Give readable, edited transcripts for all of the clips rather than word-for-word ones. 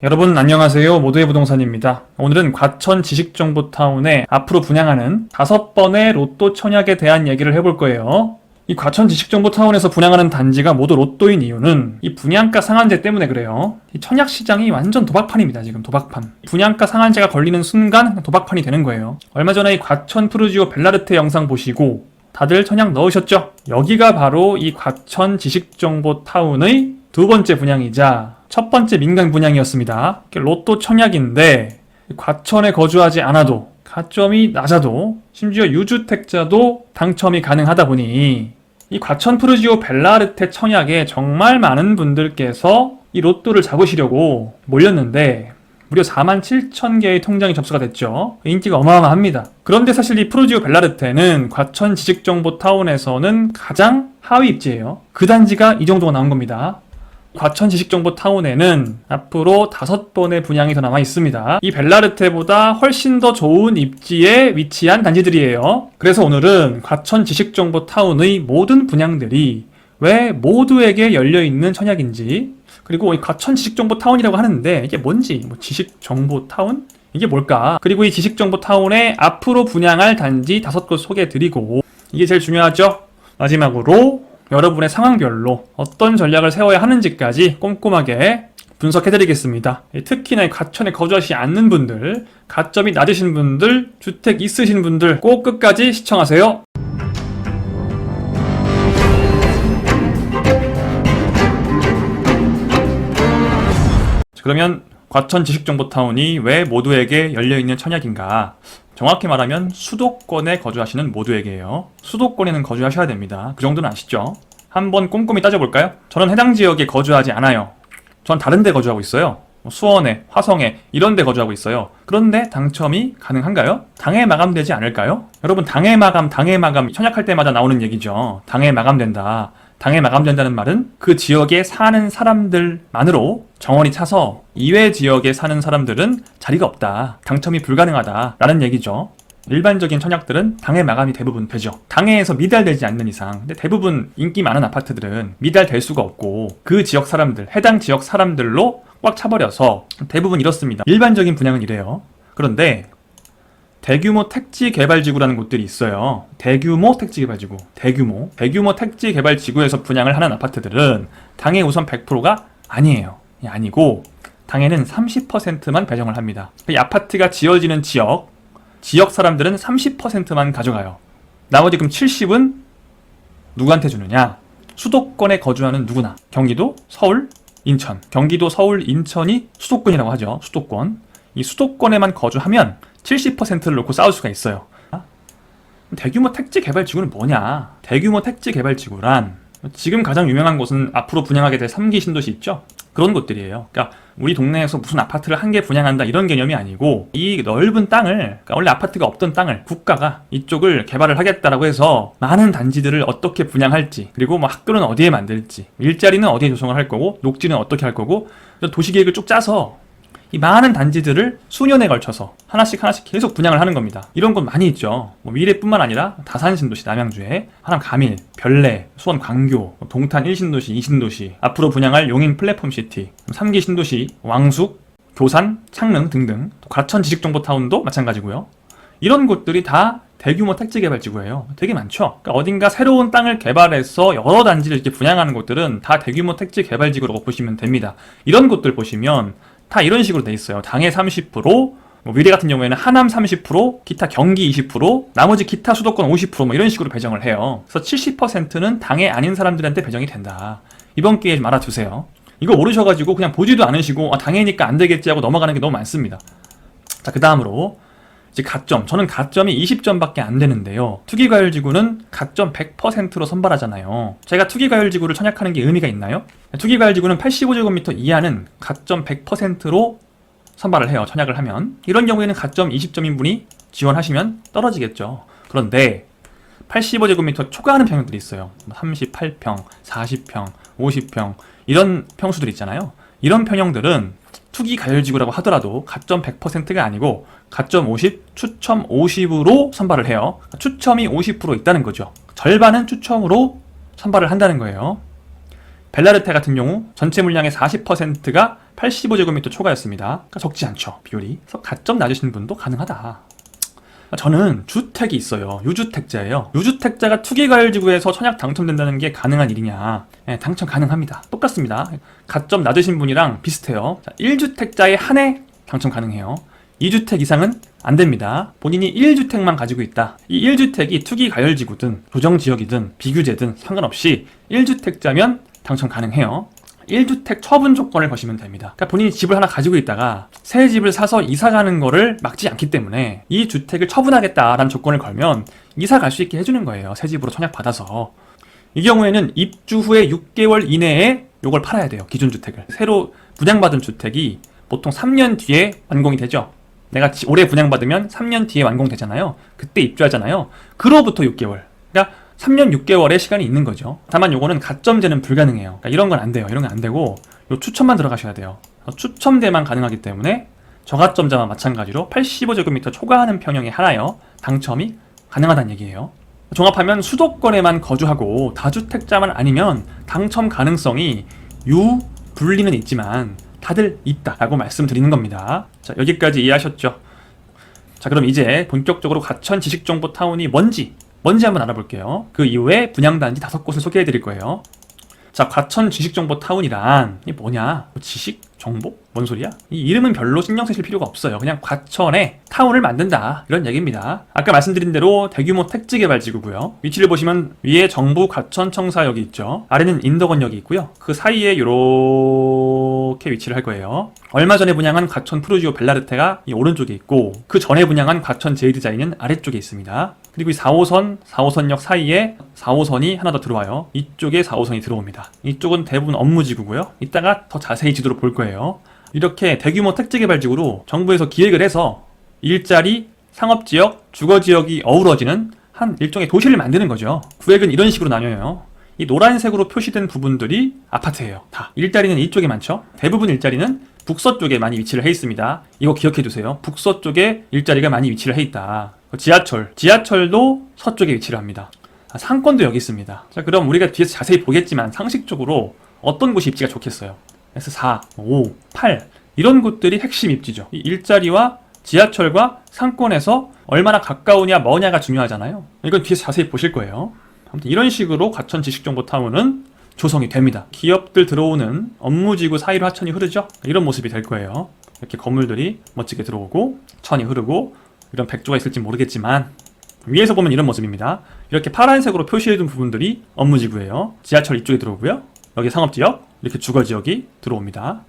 여러분 안녕하세요. 모두의 부동산입니다. 오늘은 과천 지식정보타운에 앞으로 분양하는 5번의 로또 청약에 대한 얘기를 해볼 거예요. 이 과천 지식정보타운에서 분양하는 단지가 모두 로또인 이유는 이 분양가 상한제 때문에 그래요. 이 청약 시장이 완전 도박판입니다. 지금 도박판. 분양가 상한제가 걸리는 순간 도박판이 되는 거예요. 얼마 전에 이 과천 푸르지오 벨라르테 영상 보시고 다들 청약 넣으셨죠? 여기가 바로 이 과천 지식정보타운의 두 번째 분양이자 첫 번째 민간 분양이었습니다. 로또 청약인데 과천에 거주하지 않아도 가점이 낮아도 심지어 유주택자도 당첨이 가능하다 보니 이 과천 푸르지오 벨라르테 청약에 정말 많은 분들께서 이 로또를 잡으시려고 몰렸는데 무려 47,000개의 통장이 접수가 됐죠. 인기가 어마어마합니다. 그런데 사실 이 푸르지오 벨라르테는 과천 지식정보타운에서는 가장 하위 입지예요. 그 단지가 이 정도가 나온 겁니다. 과천 지식정보타운에는 앞으로 5번의 분양이 더 남아 있습니다. 이 벨라르테보다 훨씬 더 좋은 입지에 위치한 단지들이에요. 그래서 오늘은 과천 지식정보타운의 모든 분양들이 왜 모두에게 열려있는 청약인지, 그리고 이 과천 지식정보타운이라고 하는데 이게 뭔지, 지식정보타운? 이게 뭘까? 그리고 이 지식정보타운에 앞으로 분양할 단지 5곳 소개해드리고, 이게 제일 중요하죠? 마지막으로 여러분의 상황별로 어떤 전략을 세워야 하는지까지 꼼꼼하게 분석해드리겠습니다. 특히나 과천에 거주하지 않는 분들, 가점이 낮으신 분들, 주택 있으신 분들 꼭 끝까지 시청하세요. 그러면 과천 지식정보타운이 왜 모두에게 열려있는 청약인가? 정확히 말하면 수도권에 거주하시는 모두에게요. 수도권에는 거주하셔야 됩니다. 그 정도는 아시죠? 한번 꼼꼼히 따져볼까요? 저는 해당 지역에 거주하지 않아요. 전 다른 데 거주하고 있어요. 수원에, 화성에 이런 데 거주하고 있어요. 그런데 당첨이 가능한가요? 당해 마감되지 않을까요? 여러분, 당해 마감 청약할 때마다 나오는 얘기죠. 당해 마감된다. 당해 마감된다는 말은 그 지역에 사는 사람들만으로 정원이 차서 이외 지역에 사는 사람들은 자리가 없다, 당첨이 불가능하다 라는 얘기죠. 일반적인 청약들은 당해 마감이 대부분 되죠. 당해에서 미달되지 않는 이상. 근데 대부분 인기 많은 아파트들은 미달될 수가 없고 그 지역 사람들, 해당 지역 사람들로 꽉 차버려서 대부분 이렇습니다. 일반적인 분양은 이래요. 그런데 대규모 택지개발지구라는 곳들이 있어요. 대규모 택지개발지구. 대규모 택지개발지구에서 분양을 하는 아파트들은 당해 우선 100%가 아니에요. 아니고 당해는 30%만 배정을 합니다. 이 아파트가 지어지는 지역 사람들은 30%만 가져가요. 나머지 그럼 70은 누구한테 주느냐? 수도권에 거주하는 누구나. 경기도, 서울, 인천. 경기도, 서울, 인천이 수도권이라고 하죠. 수도권. 이 수도권에만 거주하면 70%를 놓고 싸울 수가 있어요. 대규모 택지개발지구는 뭐냐? 대규모 택지개발지구란 지금 가장 유명한 곳은 앞으로 분양하게 될 3기 신도시 있죠? 그런 곳들이에요. 그러니까 우리 동네에서 무슨 아파트를 한 개 분양한다 이런 개념이 아니고 이 넓은 땅을, 그러니까 원래 아파트가 없던 땅을 국가가 이쪽을 개발을 하겠다라고 해서 많은 단지들을 어떻게 분양할지, 그리고 학교는 어디에 만들지, 일자리는 어디에 조성을 할 거고, 녹지는 어떻게 할 거고, 도시계획을 쭉 짜서 이 많은 단지들을 수년에 걸쳐서 하나씩 계속 분양을 하는 겁니다. 이런 곳 많이 있죠. 미래뿐만 아니라 다산신도시 남양주에, 하남 가밀, 별내, 수원 광교, 동탄 1신도시, 2신도시, 앞으로 분양할 용인 플랫폼시티, 3기 신도시, 왕숙, 교산, 창릉 등등, 또 과천 지식정보타운도 마찬가지고요. 이런 곳들이 다 대규모 택지개발지구예요. 되게 많죠. 그러니까 어딘가 새로운 땅을 개발해서 여러 단지를 이렇게 분양하는 곳들은 다 대규모 택지개발지구라고 보시면 됩니다. 이런 곳들 보시면 다 이런 식으로 돼 있어요. 당해 30%, 미래 같은 경우에는 하남 30%, 기타 경기 20%, 나머지 기타 수도권 50% 이런 식으로 배정을 해요. 그래서 70%는 당해 아닌 사람들한테 배정이 된다. 이번 기회에 좀 알아두세요. 이거 모르셔가지고 그냥 보지도 않으시고 당해니까 안 되겠지 하고 넘어가는 게 너무 많습니다. 자, 그 다음으로 이제 가점. 저는 가점이 20점밖에 안 되는데요. 투기과열지구는 가점 100%로 선발하잖아요. 제가 투기과열지구를 청약하는 게 의미가 있나요? 투기과열지구는 85제곱미터 이하는 가점 100%로 선발을 해요. 청약을 하면. 이런 경우에는 가점 20점인 분이 지원하시면 떨어지겠죠. 그런데 85제곱미터 초과하는 평형들이 있어요. 38평, 40평, 50평 이런 평수들 있잖아요. 이런 평형들은 투기과열지구라고 하더라도 가점 100%가 아니고 가점 50, 추첨 50으로 선발을 해요. 추첨이 50% 있다는 거죠. 절반은 추첨으로 선발을 한다는 거예요. 벨라르테 같은 경우 전체 물량의 40%가 85제곱미터 초과였습니다. 그러니까 적지 않죠, 비율이. 그래서 가점 낮으신 분도 가능하다. 저는 주택이 있어요. 유주택자예요. 유주택자가 투기과열지구에서 청약 당첨된다는 게 가능한 일이냐? 네, 당첨 가능합니다. 똑같습니다. 가점 낮으신 분이랑 비슷해요. 자, 1주택자에 한해 당첨 가능해요. 2주택 이상은 안 됩니다. 본인이 1주택만 가지고 있다. 이 1주택이 투기과열지구든 조정지역이든 비규제든 상관없이 1주택자면 당첨 가능해요. 1주택 처분 조건을 거시면 됩니다. 그러니까 본인이 집을 하나 가지고 있다가 새 집을 사서 이사 가는 거를 막지 않기 때문에 이 주택을 처분하겠다라는 조건을 걸면 이사 갈 수 있게 해주는 거예요. 새 집으로 청약받아서. 이 경우에는 입주 후에 6개월 이내에 요걸 팔아야 돼요. 기존 주택을. 새로 분양받은 주택이 보통 3년 뒤에 완공이 되죠. 내가 올해 분양받으면 3년 뒤에 완공되잖아요. 그때 입주하잖아요. 그로부터 6개월. 그러니까 3년 6개월의 시간이 있는 거죠. 다만 요거는 가점제는 불가능해요. 그러니까 이런 건 안 돼요. 이런 건 안 되고 요 추첨만 들어가셔야 돼요. 추첨대만 가능하기 때문에 저가점자와 마찬가지로 85제곱미터 초과하는 평형에 하나여 당첨이 가능하다는 얘기예요. 종합하면 수도권에만 거주하고 다주택자만 아니면 당첨 가능성이 유불리는 있지만 다들 있다라고 말씀드리는 겁니다. 자, 여기까지 이해하셨죠? 자, 그럼 이제 본격적으로 과천 지식정보타운이 뭔지 한번 알아볼게요. 그 이후에 분양단지 5곳을 소개해 드릴 거예요. 자, 과천 지식정보타운이란 이게 뭐냐? 지식? 정보? 뭔 소리야? 이 이름은 별로 신경 쓰실 필요가 없어요. 그냥 과천에 타운을 만든다 이런 얘기입니다. 아까 말씀드린 대로 대규모 택지개발지구고요. 위치를 보시면 위에 정부 과천청사역이 있죠. 아래는 인덕원역이 있고요. 그 사이에 이렇게 위치를 할 거예요. 얼마 전에 분양한 과천 푸르지오 벨라르테가 이 오른쪽에 있고 그 전에 분양한 과천 제이드자이는 아래쪽에 있습니다. 그리고 이 4호선역 사이에 4호선이 하나 더 들어와요. 이쪽에 4호선이 들어옵니다. 이쪽은 대부분 업무지구고요. 이따가 더 자세히 지도로 볼 거예요. 이렇게 대규모 택지개발지구로 정부에서 기획을 해서 일자리, 상업지역, 주거지역이 어우러지는 한 일종의 도시를 만드는 거죠. 구획은 이런 식으로 나뉘어요. 이 노란색으로 표시된 부분들이 아파트예요. 다. 일자리는 이쪽에 많죠. 대부분 일자리는 북서쪽에 많이 위치를 해 있습니다. 이거 기억해 두세요. 북서쪽에 일자리가 많이 위치를 해 있다. 지하철도 서쪽에 위치를 합니다. 상권도 여기 있습니다. 자, 그럼 우리가 뒤에서 자세히 보겠지만 상식적으로 어떤 곳이 입지가 좋겠어요? S4, 5, 8 이런 곳들이 핵심 입지죠. 이 일자리와 지하철과 상권에서 얼마나 가까우냐 머냐가 중요하잖아요. 이건 뒤에서 자세히 보실 거예요. 아무튼 이런 식으로 과천 지식정보타운은 조성이 됩니다. 기업들 들어오는 업무지구 사이로 하천이 흐르죠. 이런 모습이 될 거예요. 이렇게 건물들이 멋지게 들어오고 천이 흐르고 이런 백조가 있을지 모르겠지만 위에서 보면 이런 모습입니다. 이렇게 파란색으로 표시해둔 부분들이 업무지구예요. 지하철 이쪽에 들어오고요. 여기 상업지역, 이렇게 주거지역이 들어옵니다.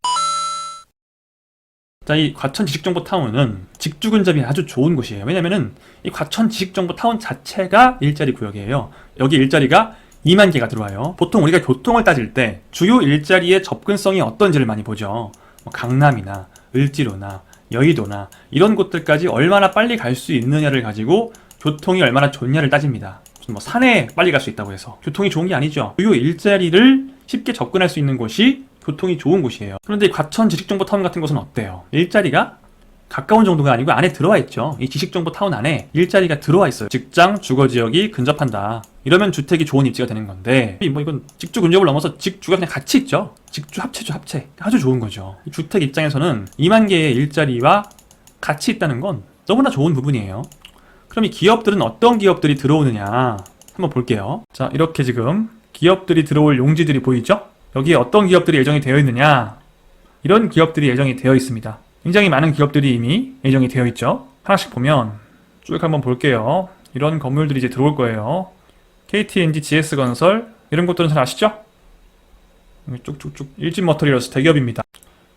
자, 이 과천 지식정보타운은 직주 근접이 아주 좋은 곳이에요. 왜냐면은 이 과천 지식정보타운 자체가 일자리 구역이에요. 여기 일자리가 2만 개가 들어와요. 보통 우리가 교통을 따질 때 주요 일자리의 접근성이 어떤지를 많이 보죠. 뭐 강남이나 을지로나 여의도나 이런 곳들까지 얼마나 빨리 갈 수 있느냐를 가지고 교통이 얼마나 좋냐를 따집니다. 무슨 뭐 산에 빨리 갈 수 있다고 해서 교통이 좋은 게 아니죠. 주요 일자리를 쉽게 접근할 수 있는 곳이 교통이 좋은 곳이에요. 그런데 이 과천 지식정보타운 같은 곳은 어때요? 일자리가 가까운 정도가 아니고 안에 들어와 있죠. 이 지식정보타운 안에 일자리가 들어와 있어요. 직장, 주거지역이 근접한다. 이러면 주택이 좋은 입지가 되는 건데 뭐 이건 직주 근접을 넘어서 직주가 그냥 같이 있죠. 직주 합체죠, 합체. 아주 좋은 거죠. 주택 입장에서는 2만 개의 일자리와 같이 있다는 건 너무나 좋은 부분이에요. 그럼 이 기업들은 어떤 기업들이 들어오느냐 한번 볼게요. 자, 이렇게 지금 기업들이 들어올 용지들이 보이죠? 여기에 어떤 기업들이 예정이 되어 있느냐, 이런 기업들이 예정이 되어 있습니다. 굉장히 많은 기업들이 이미 예정이 되어 있죠. 하나씩 보면 쭉 한번 볼게요. 이런 건물들이 이제 들어올 거예요. KTNG, GS건설 이런 것들은 잘 아시죠? 쭉쭉쭉 일진머터리얼스 대기업입니다.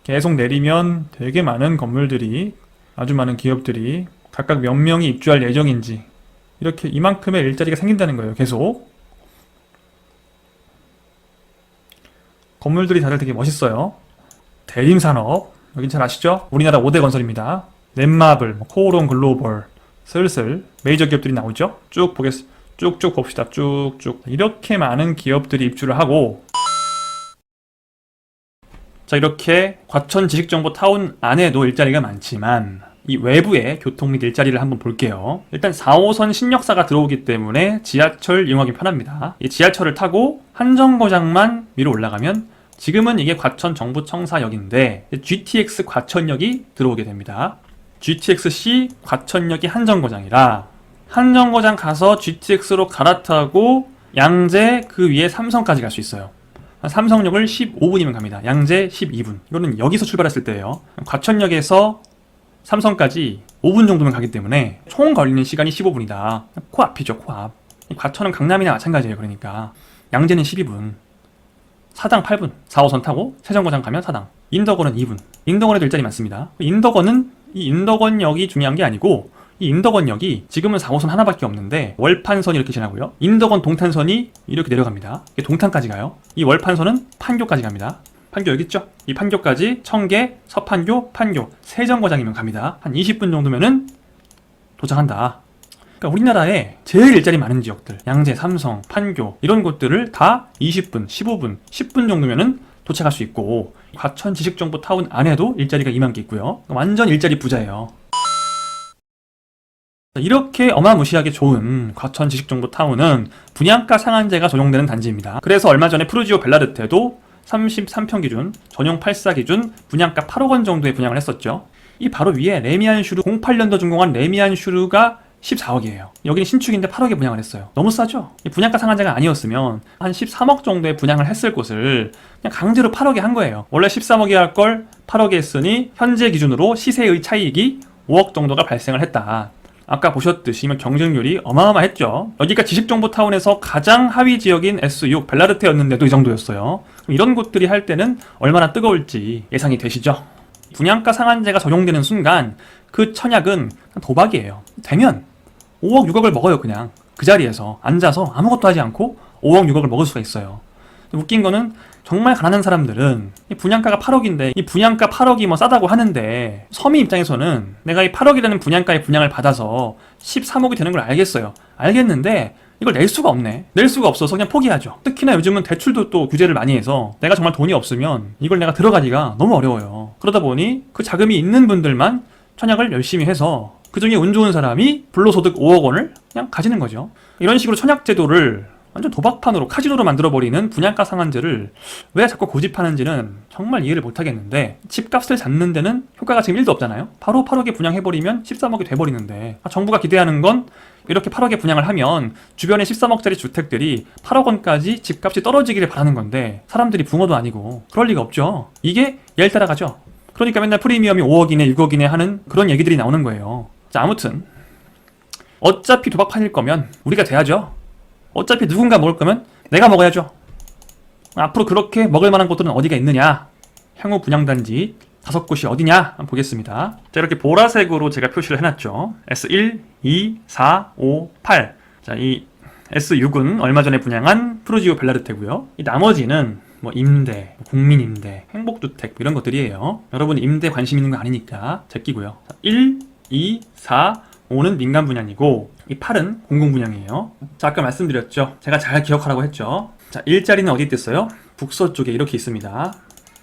계속 내리면 되게 많은 건물들이, 아주 많은 기업들이 각각 몇 명이 입주할 예정인지 이렇게 이만큼의 일자리가 생긴다는 거예요. 계속 건물들이 다들 되게 멋있어요. 대림산업 여긴 잘 아시죠? 우리나라 5대 건설입니다. 넷마블, 코오롱 글로벌, 슬슬 메이저 기업들이 나오죠? 쭉쭉 봅시다. 쭉쭉 이렇게 많은 기업들이 입주를 하고, 자, 이렇게 과천 지식정보타운 안에도 일자리가 많지만 이 외부의 교통 및 일자리를 한번 볼게요. 일단 4호선 신역사가 들어오기 때문에 지하철 이용하기 편합니다. 이 지하철을 타고 한정거장만 위로 올라가면 지금은 이게 과천정부청사역인데 GTX 과천역이 들어오게 됩니다. GTX-C 과천역이 한정거장이라 한정거장 가서 GTX로 갈아타고 양재 그 위에 삼성까지 갈 수 있어요. 삼성역을 15분이면 갑니다. 양재 12분. 이거는 여기서 출발했을 때예요. 과천역에서 삼성까지 5분 정도면 가기 때문에 총 걸리는 시간이 15분이다. 코앞이죠, 코앞. 과천은 강남이나 마찬가지예요. 그러니까 양재는 12분, 사당 8분, 4호선 타고 세정거장 가면 사당. 인덕원은 2분. 인덕원에도 일자리 많습니다. 인덕원은 이 인덕원역이 중요한 게 아니고 이 인덕원역이 지금은 4호선 하나밖에 없는데 월판선이 이렇게 지나고요. 인덕원 동탄선이 이렇게 내려갑니다. 이게 동탄까지 가요. 이 월판선은 판교까지 갑니다. 판교 여기 있죠? 이 판교까지 청계, 서판교, 판교, 세정거장이면 갑니다. 한 20분 정도면은 도착한다. 그러니까 우리나라에 제일 일자리 많은 지역들, 양재, 삼성, 판교 이런 곳들을 다 20분, 15분, 10분 정도면은 도착할 수 있고 과천 지식정보타운 안에도 일자리가 2만 개 있고요. 완전 일자리 부자예요. 이렇게 어마무시하게 좋은 과천 지식정보타운은 분양가 상한제가 적용되는 단지입니다. 그래서 얼마 전에 푸르지오 벨라르테도 33평 기준, 전용 84 기준 분양가 8억 원 정도에 분양을 했었죠. 이 바로 위에 레미안 슈르 08년도 준공한 레미안 슈르가 14억이에요. 여기는 신축인데 8억에 분양을 했어요. 너무 싸죠? 이 분양가 상한제가 아니었으면 한 13억 정도에 분양을 했을 곳을 그냥 강제로 8억에 한 거예요. 원래 13억에 할 걸 8억에 했으니 현재 기준으로 시세의 차익이 5억 정도가 발생을 했다. 아까 보셨듯이 경쟁률이 어마어마했죠. 여기가 지식정보타운에서 가장 하위 지역인 S6 벨라르테였는데도 이 정도였어요. 이런 곳들이 할 때는 얼마나 뜨거울지 예상이 되시죠? 분양가 상한제가 적용되는 순간 그 청약은 도박이에요. 되면 5억 6억을 먹어요. 그냥 그 자리에서 앉아서 아무것도 하지 않고 5억 6억을 먹을 수가 있어요. 웃긴 거는 정말 가난한 사람들은 이 분양가가 8억인데 이 분양가 8억이 뭐 싸다고 하는데 서민 입장에서는 내가 이 8억이라는 분양가의 분양을 받아서 13억이 되는 걸 알겠어요. 알겠는데 이걸 낼 수가 없네. 낼 수가 없어서 그냥 포기하죠. 특히나 요즘은 대출도 또 규제를 많이 해서 내가 정말 돈이 없으면 이걸 내가 들어가기가 너무 어려워요. 그러다 보니 그 자금이 있는 분들만 청약을 열심히 해서 그중에 운 좋은 사람이 불로소득 5억 원을 그냥 가지는 거죠. 이런 식으로 청약 제도를 완전 도박판으로 카지노로 만들어버리는 분양가 상한제를 왜 자꾸 고집하는지는 정말 이해를 못하겠는데 집값을 잡는 데는 효과가 지금 1도 없잖아요. 바로 8억에 분양해버리면 13억이 돼버리는데 정부가 기대하는 건 이렇게 8억에 분양을 하면 주변에 13억짜리 주택들이 8억 원까지 집값이 떨어지기를 바라는 건데 사람들이 붕어도 아니고 그럴 리가 없죠. 이게 열 따라가죠. 그러니까 맨날 프리미엄이 5억이네 6억이네 하는 그런 얘기들이 나오는 거예요. 자, 아무튼 어차피 도박판일 거면 우리가 돼야죠. 어차피 누군가 먹을 거면 내가 먹어야죠. 앞으로 그렇게 먹을 만한 곳들은 어디가 있느냐? 향후 분양단지 5곳이 어디냐? 한번 보겠습니다. 자, 이렇게 보라색으로 제가 표시를 해놨죠. S1, 2, 4, 5, 8. 자, 이 S6은 얼마 전에 분양한 푸르지오 벨라르테고요. 이 나머지는 뭐 임대, 국민임대, 행복주택 이런 것들이에요. 여러분 임대 관심 있는 거 아니니까 제끼고요. 1, 2, 4, 5는 민간 분양이고 이 8은 공공 분양이에요. 자, 아까 말씀드렸죠. 제가 잘 기억하라고 했죠. 자, 일자리는 어디 있어요? 북서쪽에 이렇게 있습니다.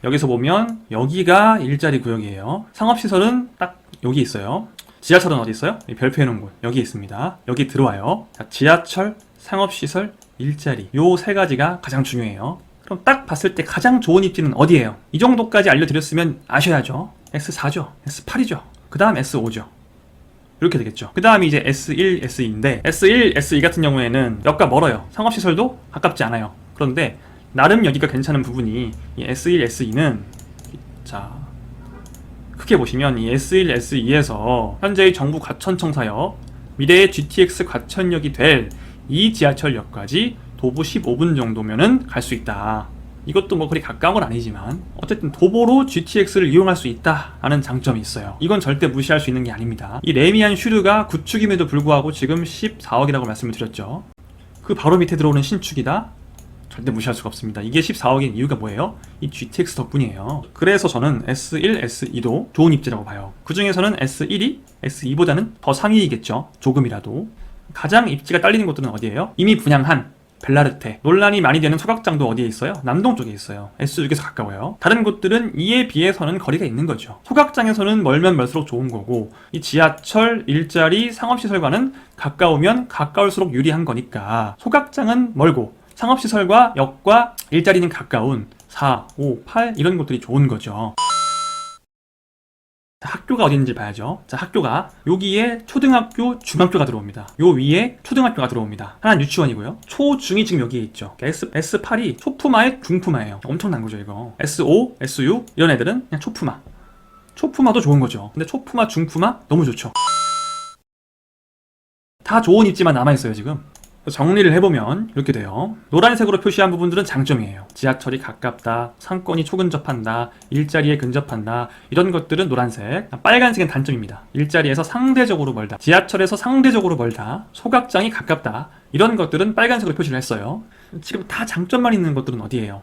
여기서 보면 여기가 일자리 구역이에요. 상업시설은 딱 여기 있어요. 지하철은 어디 있어요? 별표해 놓은 곳 여기 있습니다. 여기 들어와요. 자, 지하철, 상업시설, 일자리 요 세 가지가 가장 중요해요. 그럼 딱 봤을 때 가장 좋은 입지는 어디예요? 이 정도까지 알려드렸으면 아셔야죠. S4죠. S8이죠. 그 다음 S5죠. 이렇게 되겠죠. 그 다음이 이제 S1, S2인데 S1, S2 같은 경우에는 역과 멀어요. 상업시설도 가깝지 않아요. 그런데 나름 여기가 괜찮은 부분이 이 S1, S2는 자 크게 보시면 이 S1, S2에서 현재의 정부 과천청사역 미래의 GTX 과천역이 될 이 지하철역까지 도보 15분 정도면은 갈 수 있다. 이것도 뭐 그리 가까운 건 아니지만 어쨌든 도보로 GTX를 이용할 수 있다라는 장점이 있어요. 이건 절대 무시할 수 있는 게 아닙니다. 이 레미안 슈르가 구축임에도 불구하고 지금 14억이라고 말씀을 드렸죠. 그 바로 밑에 들어오는 신축이다? 절대 무시할 수가 없습니다. 이게 14억인 이유가 뭐예요? 이 GTX 덕분이에요. 그래서 저는 S1, S2도 좋은 입지라고 봐요. 그 중에서는 S1이 S2보다는 더 상위이겠죠. 조금이라도. 가장 입지가 딸리는 곳들은 어디예요? 이미 분양한 벨라르테. 논란이 많이 되는 소각장도 어디에 있어요? 남동 쪽에 있어요. S6에서 가까워요. 다른 곳들은 이에 비해서는 거리가 있는 거죠. 소각장에서는 멀면 멀수록 좋은 거고, 이 지하철, 일자리, 상업시설과는 가까우면 가까울수록 유리한 거니까 소각장은 멀고 상업시설과 역과 일자리는 가까운 4, 5, 8 이런 곳들이 좋은 거죠. 자, 학교가 어딘지 봐야죠. 자, 학교가 여기에 초등학교, 중학교가 들어옵니다. 요 위에 초등학교가 들어옵니다. 하나는 유치원이고요. 초, 중이 지금 여기에 있죠. S8이 초품화의 중품화예요. 엄청난 거죠, 이거. S5, S6 이런 애들은 그냥 초품화. 초품화도 좋은 거죠. 근데 초품화, 중품화 너무 좋죠. 다 좋은 입지만 남아있어요, 지금. 정리를 해보면 이렇게 돼요. 노란색으로 표시한 부분들은 장점이에요. 지하철이 가깝다, 상권이 초근접한다, 일자리에 근접한다, 이런 것들은 노란색. 빨간색은 단점입니다. 일자리에서 상대적으로 멀다, 지하철에서 상대적으로 멀다, 소각장이 가깝다, 이런 것들은 빨간색으로 표시를 했어요. 지금 다 장점만 있는 것들은 어디예요?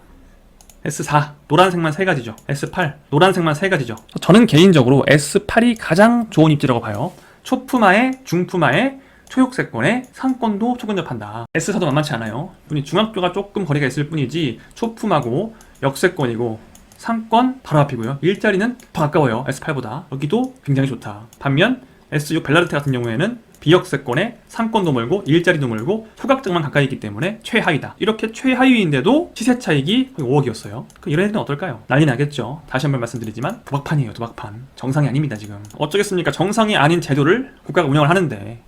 S4 노란색만 3가지죠. S8 노란색만 3가지죠. 저는 개인적으로 S8이 가장 좋은 입지라고 봐요. 초품화에 중품화에 초록색권에 상권도 초근접한다. S사도 만만치 않아요. 분이 중학교가 조금 거리가 있을 뿐이지 초품하고 역세권이고 상권 바로 앞이고요. 일자리는 더 가까워요. S8보다. 여기도 굉장히 좋다. 반면 S6 벨라르테 같은 경우에는 비역세권에 상권도 멀고 일자리도 멀고 소각장만 가까이 있기 때문에 최하위다. 이렇게 최하위인데도 시세 차익이 거의 5억이었어요. 이런 애들은 어떨까요? 난리 나겠죠. 다시 한번 말씀드리지만 도박판이에요. 도박판. 정상이 아닙니다. 지금. 어쩌겠습니까? 정상이 아닌 제도를 국가가 운영을 하는데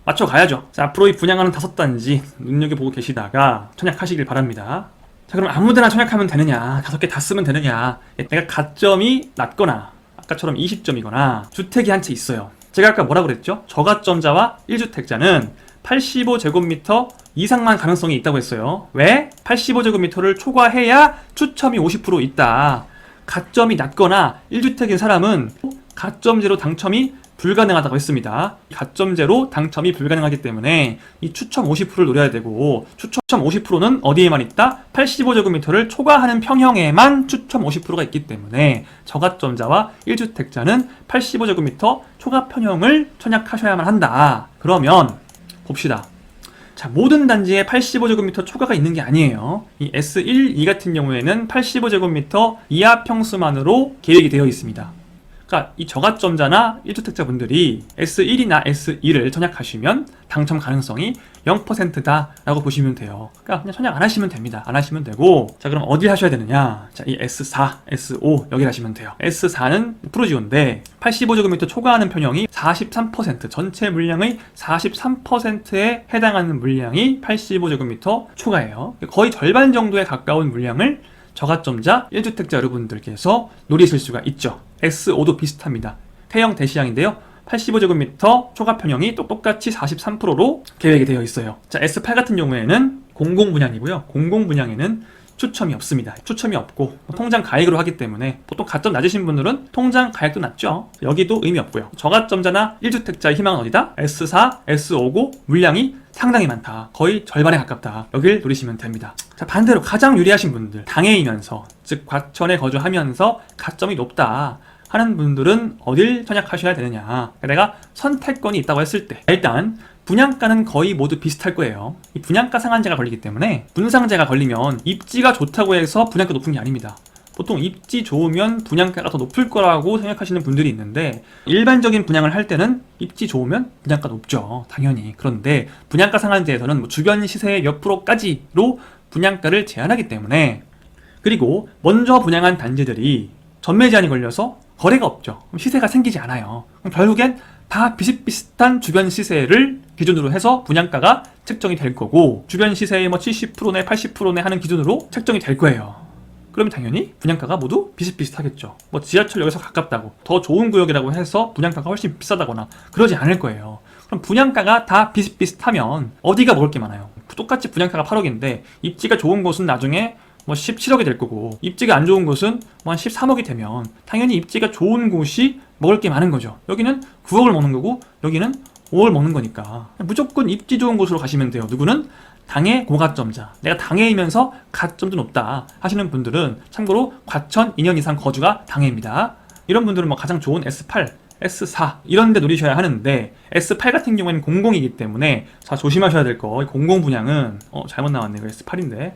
맞춰가야죠. 자, 앞으로 이 분양하는 5단지 눈여겨보고 계시다가 청약하시길 바랍니다. 자, 그럼 아무데나 청약하면 되느냐, 5개 다 쓰면 되느냐, 내가 가점이 낮거나 아까처럼 20점이거나 주택이 한 채 있어요. 제가 아까 뭐라고 그랬죠? 저가점자와 1주택자는 85제곱미터 이상만 가능성이 있다고 했어요. 왜? 85제곱미터를 초과해야 추첨이 50% 있다. 가점이 낮거나 1주택인 사람은 가점제로 당첨이 불가능하다고 했습니다. 가점제로 당첨이 불가능하기 때문에 이 추첨 50%를 노려야 되고, 추첨 50%는 어디에만 있다? 85제곱미터를 초과하는 평형에만 추첨 50%가 있기 때문에 저가점자와 1주택자는 85제곱미터 초과 평형을 청약하셔야만 한다. 그러면 봅시다. 자, 모든 단지에 85제곱미터 초과가 있는 게 아니에요. 이 S1, 2 같은 경우에는 85제곱미터 이하 평수만으로 계획이 되어 있습니다. 그러니까 이 저가점자나 1주택자분들이 S1이나 S2를 청약하시면 당첨 가능성이 0%다 라고 보시면 돼요. 그러니까 그냥 청약 안 하시면 됩니다. 안 하시면 되고, 자, 그럼 어디 하셔야 되느냐? 자, 이 S4, S5 여기 하시면 돼요. S4는 프로지오인데 85제곱미터 초과하는 평형이 43%, 전체 물량의 43%에 해당하는 물량이 85제곱미터 초과예요. 거의 절반 정도에 가까운 물량을 저가점자 1주택자 여러분들께서 노리실 수가 있죠. S5도 비슷합니다. 태형 대시양인데요. 85제곱미터 초과 평형이 똑같이 43%로 계획이 되어 있어요. 자, S8 같은 경우에는 공공분양이고요. 공공분양에는 추첨이 없습니다. 추첨이 없고 통장 가액으로 하기 때문에 보통 가점 낮으신 분들은 통장 가액도 낮죠. 여기도 의미 없고요. 저가점자나 1주택자의 희망은 어디다? S4, S5고 물량이 상당히 많다. 거의 절반에 가깝다. 여길 노리시면 됩니다. 자, 반대로 가장 유리하신 분들, 당해이면서, 즉 과천에 거주하면서 가점이 높다 하는 분들은 어딜 청약하셔야 되느냐. 내가 선택권이 있다고 했을 때 일단 분양가는 거의 모두 비슷할 거예요. 이 분양가 상한제가 걸리기 때문에, 분상제가 걸리면 입지가 좋다고 해서 분양가 높은 게 아닙니다. 보통 입지 좋으면 분양가가 더 높을 거라고 생각하시는 분들이 있는데, 일반적인 분양을 할 때는 입지 좋으면 분양가 높죠. 당연히. 그런데 분양가 상한제에서는 뭐 주변 시세의 몇 프로까지로 분양가를 제한하기 때문에, 그리고 먼저 분양한 단지들이 전매 제한이 걸려서 거래가 없죠. 그럼 시세가 생기지 않아요. 그럼 결국엔 다 비슷비슷한 주변 시세를 기준으로 해서 분양가가 책정이 될 거고, 주변 시세의 뭐 70%네 80%네 하는 기준으로 책정이 될 거예요. 그러면 당연히 분양가가 모두 비슷비슷하겠죠. 뭐 지하철역에서 가깝다고 더 좋은 구역이라고 해서 분양가가 훨씬 비싸다거나 그러지 않을 거예요. 그럼 분양가가 다 비슷비슷하면 어디가 먹을 게 많아요? 똑같이 분양가가 8억인데 입지가 좋은 곳은 나중에 뭐 17억이 될 거고, 입지가 안 좋은 곳은 뭐 한 13억이 되면 당연히 입지가 좋은 곳이 먹을 게 많은 거죠. 여기는 9억을 먹는 거고 여기는 5억을 먹는 거니까 무조건 입지 좋은 곳으로 가시면 돼요. 누구는? 당해 고가점자, 내가 당해이면서 가점도 높다 하시는 분들은 참고로 과천 2년 이상 거주가 당해입니다. 이런 분들은 뭐 가장 좋은 S8, S4 이런 데 노리셔야 하는데 S8 같은 경우에는 공공이기 때문에 자 조심하셔야 될 거 공공 분양은 잘못 나왔네. 이거 S8인데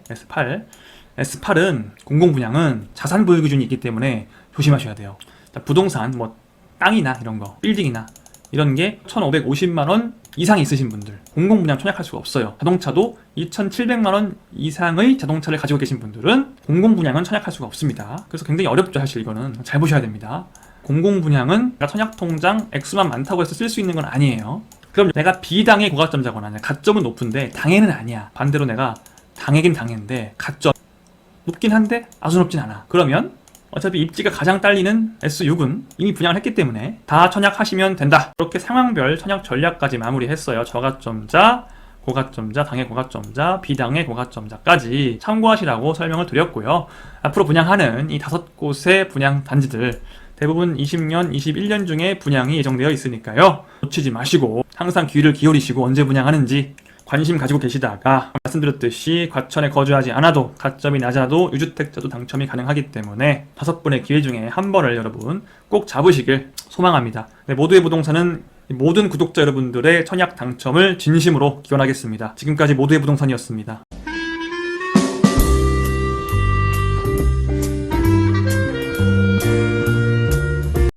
S8은 공공 분양은 자산 보유 기준이 있기 때문에 조심하셔야 돼요. 자, 부동산 뭐 땅이나 이런 거 빌딩이나 이런 게 1,550만 원 이상 있으신 분들 공공 분양 청약할 수가 없어요. 자동차도 2,700만 원 이상의 자동차를 가지고 계신 분들은 공공 분양은 청약할 수가 없습니다. 그래서 굉장히 어렵죠. 사실 이거는 잘 보셔야 됩니다. 공공 분양은 청약 통장 액수만 많다고 해서 쓸 수 있는 건 아니에요. 그럼 내가 B당의 고가점자거나 가점은 높은데 당해는 아니야. 반대로 내가 당해긴 당해인데 가점 높긴 한데 아주 높진 않아. 그러면 어차피 입지가 가장 딸리는 S6은 이미 분양을 했기 때문에 다 청약하시면 된다. 이렇게 상황별 청약 전략까지 마무리했어요. 저가점자, 고가점자, 당해 고가점자, 비당해 고가점자까지 참고하시라고 설명을 드렸고요. 앞으로 분양하는 이 5곳의 분양 단지들 대부분 20년, 21년 중에 분양이 예정되어 있으니까요. 놓치지 마시고 항상 귀를 기울이시고 언제 분양하는지 관심 가지고 계시다가 말씀드렸듯이 과천에 거주하지 않아도 가점이 낮아도 유주택자도 당첨이 가능하기 때문에 5분의 기회 중에 한 번을 여러분 꼭 잡으시길 소망합니다. 네, 모두의 부동산은 모든 구독자 여러분들의 청약 당첨을 진심으로 기원하겠습니다. 지금까지 모두의 부동산이었습니다.